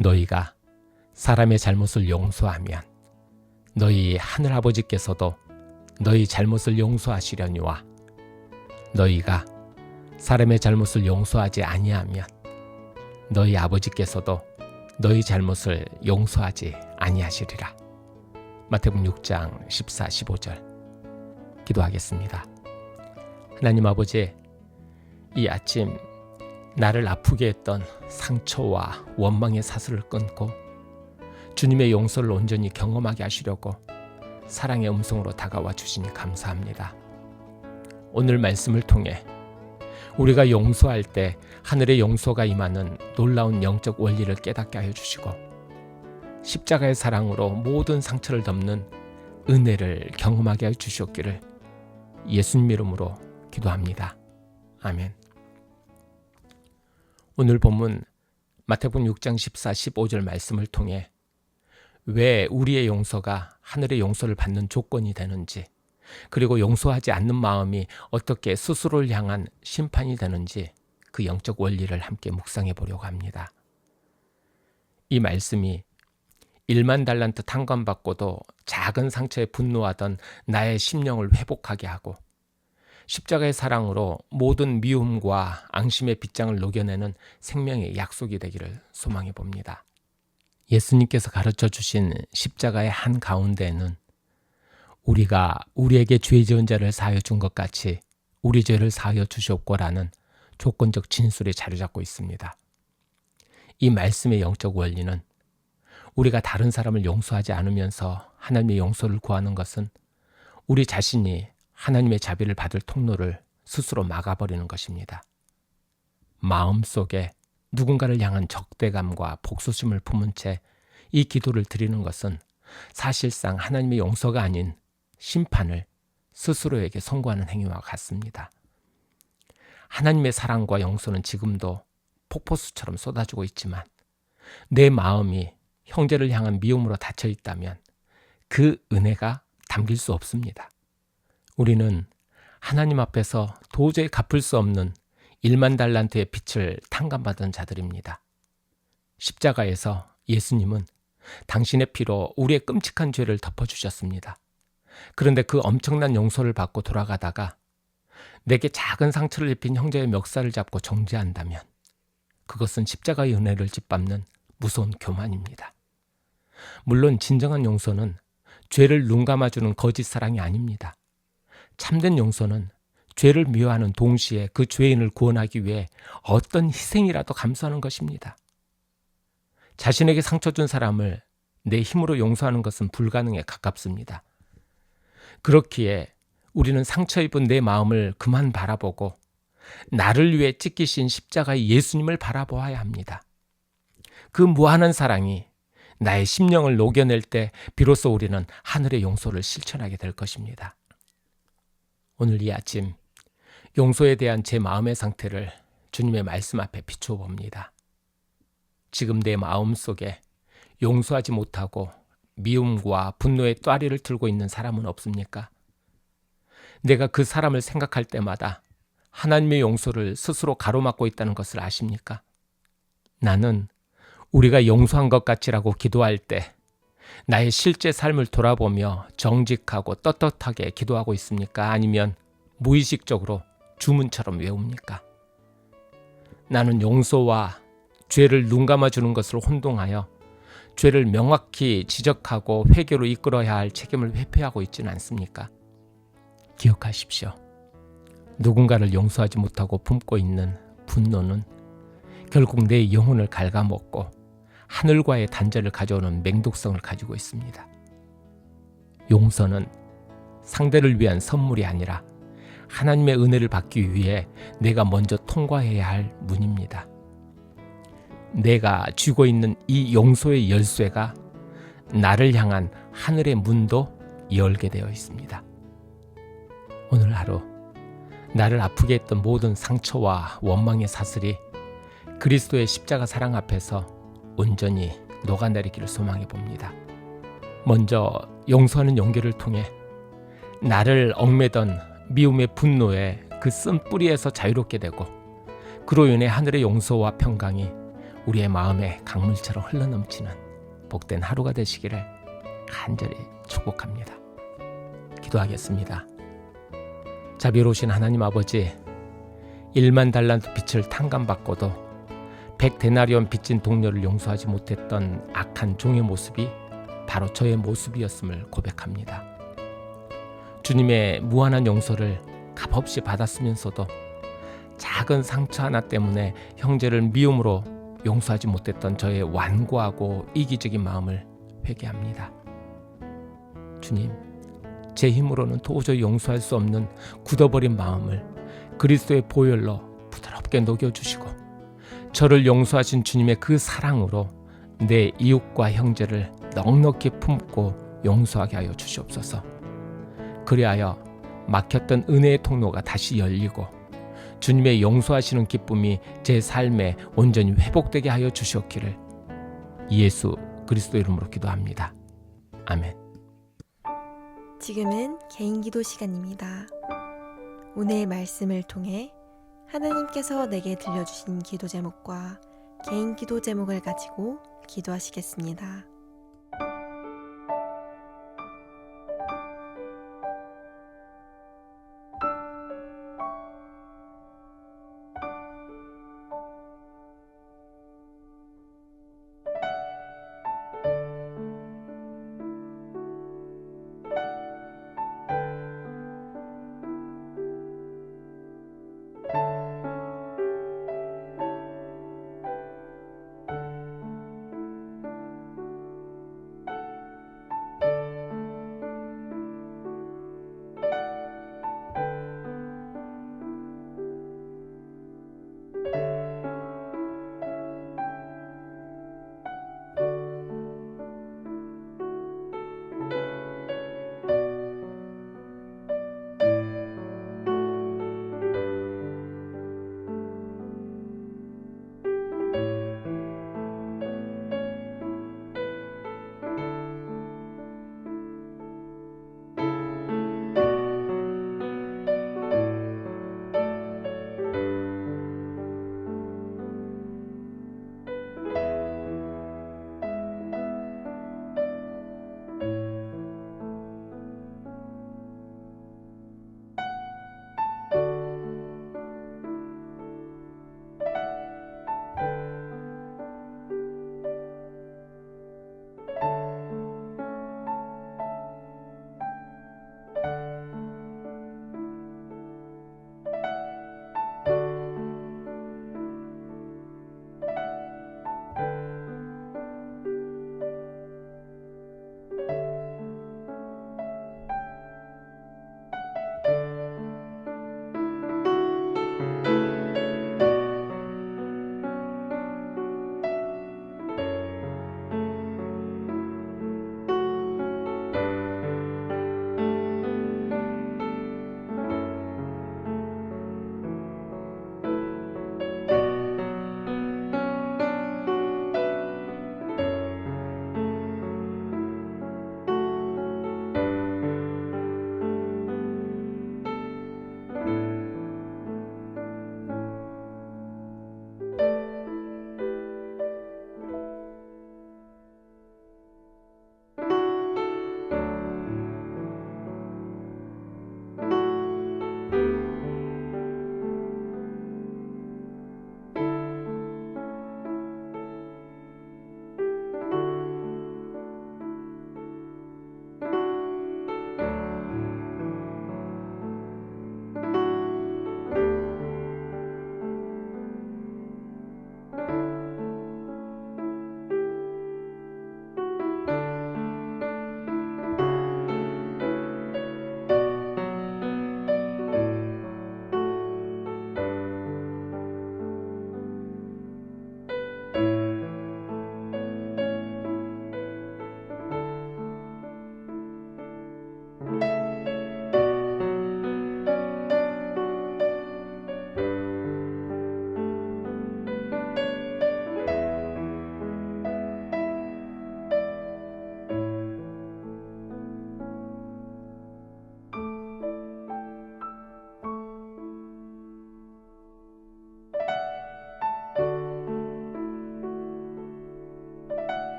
너희가 사람의 잘못을 용서하면 너희 하늘아버지께서도 너희 잘못을 용서하시려니와 너희가 사람의 잘못을 용서하지 아니하면 너희 아버지께서도 너희 잘못을 용서하지 아니하시리라. 마태복음 6장 14, 15절 기도하겠습니다. 하나님 아버지, 이 아침 나를 아프게 했던 상처와 원망의 사슬을 끊고 주님의 용서를 온전히 경험하게 하시려고 사랑의 음성으로 다가와 주시니 감사합니다. 오늘 말씀을 통해 우리가 용서할 때 하늘의 용서가 임하는 놀라운 영적 원리를 깨닫게 하여 주시고 십자가의 사랑으로 모든 상처를 덮는 은혜를 경험하게 하여 주시옵기를 예수님 이름으로 기도합니다. 아멘. 오늘 본문 마태복음 6장 14, 15절 말씀을 통해 왜 우리의 용서가 하늘의 용서를 받는 조건이 되는지, 그리고 용서하지 않는 마음이 어떻게 스스로를 향한 심판이 되는지 그 영적 원리를 함께 묵상해 보려고 합니다. 이 말씀이 1만 달란트 탕감받고도 작은 상처에 분노하던 나의 심령을 회복하게 하고 십자가의 사랑으로 모든 미움과 앙심의 빗장을 녹여내는 생명의 약속이 되기를 소망해 봅니다. 예수님께서 가르쳐 주신 십자가의 한가운데에는 우리가 우리에게 죄 지은 자를 사하여 준 것 같이 우리 죄를 사하여 주시옵고라는 조건적 진술이 자리 잡고 있습니다. 이 말씀의 영적 원리는 우리가 다른 사람을 용서하지 않으면서 하나님의 용서를 구하는 것은 우리 자신이 하나님의 자비를 받을 통로를 스스로 막아버리는 것입니다. 마음속에 누군가를 향한 적대감과 복수심을 품은 채 이 기도를 드리는 것은 사실상 하나님의 용서가 아닌 심판을 스스로에게 선고하는 행위와 같습니다. 하나님의 사랑과 용서는 지금도 폭포수처럼 쏟아지고 있지만 내 마음이 형제를 향한 미움으로 닫혀 있다면 그 은혜가 담길 수 없습니다. 우리는 하나님 앞에서 도저히 갚을 수 없는 1만 달란트의 빚을 탕감받은 자들입니다. 십자가에서 예수님은 당신의 피로 우리의 끔찍한 죄를 덮어주셨습니다. 그런데 그 엄청난 용서를 받고 돌아가다가 내게 작은 상처를 입힌 형제의 멱살을 잡고 정죄한다면 그것은 십자가의 은혜를 짓밟는 무서운 교만입니다. 물론 진정한 용서는 죄를 눈감아주는 거짓 사랑이 아닙니다. 참된 용서는 죄를 미워하는 동시에 그 죄인을 구원하기 위해 어떤 희생이라도 감수하는 것입니다. 자신에게 상처 준 사람을 내 힘으로 용서하는 것은 불가능에 가깝습니다. 그렇기에 우리는 상처 입은 내 마음을 그만 바라보고 나를 위해 찢기신 십자가의 예수님을 바라보아야 합니다. 그 무한한 사랑이 나의 심령을 녹여낼 때 비로소 우리는 하늘의 용서를 실천하게 될 것입니다. 오늘 이 아침 용서에 대한 제 마음의 상태를 주님의 말씀 앞에 비추어 봅니다. 지금 내 마음 속에 용서하지 못하고 미움과 분노의 또아리를 들고 있는 사람은 없습니까? 내가 그 사람을 생각할 때마다 하나님의 용서를 스스로 가로막고 있다는 것을 아십니까? 나는 우리가 용서한 것 같지라고 기도할 때 나의 실제 삶을 돌아보며 정직하고 떳떳하게 기도하고 있습니까? 아니면 무의식적으로 주문처럼 외웁니까? 나는 용서와 죄를 눈감아주는 것을 혼동하여 죄를 명확히 지적하고 회개로 이끌어야 할 책임을 회피하고 있지는 않습니까? 기억하십시오. 누군가를 용서하지 못하고 품고 있는 분노는 결국 내 영혼을 갉아먹고 하늘과의 단절을 가져오는 맹독성을 가지고 있습니다. 용서는 상대를 위한 선물이 아니라 하나님의 은혜를 받기 위해 내가 먼저 통과해야 할 문입니다. 내가 쥐고 있는 이 용서의 열쇠가 나를 향한 하늘의 문도 열게 되어 있습니다. 오늘 하루 나를 아프게 했던 모든 상처와 원망의 사슬이 그리스도의 십자가 사랑 앞에서 온전히 녹아내리기를 소망해 봅니다. 먼저 용서하는 용기를 통해 나를 얽매던 미움의 분노에 그 쓴 뿌리에서 자유롭게 되고, 그로 인해 하늘의 용서와 평강이 우리의 마음에 강물처럼 흘러넘치는 복된 하루가 되시기를 간절히 축복합니다. 기도하겠습니다. 자비로우신 하나님 아버지, 1만 달란트 빚을 탕감받고도 100데나리온 빚진 동료를 용서하지 못했던 악한 종의 모습이 바로 저의 모습이었음을 고백합니다. 주님의 무한한 용서를 값없이 받았으면서도 작은 상처 하나 때문에 형제를 미움으로 용서하지 못했던 저의 완고하고 이기적인 마음을 회개합니다. 주님, 제 힘으로는 도저히 용서할 수 없는 굳어버린 마음을 그리스도의 보혈로 부드럽게 녹여주시고, 저를 용서하신 주님의 그 사랑으로 내 이웃과 형제를 넉넉히 품고 용서하게 하여 주시옵소서. 그리하여 막혔던 은혜의 통로가 다시 열리고 주님의 용서하시는 기쁨이 제 삶에 온전히 회복되게 하여 주시옵기를 예수 그리스도 이름으로 기도합니다. 아멘. 지금은 개인기도 시간입니다. 오늘 말씀을 통해 하나님께서 내게 들려주신 기도 제목과 개인기도 제목을 가지고 기도하시겠습니다.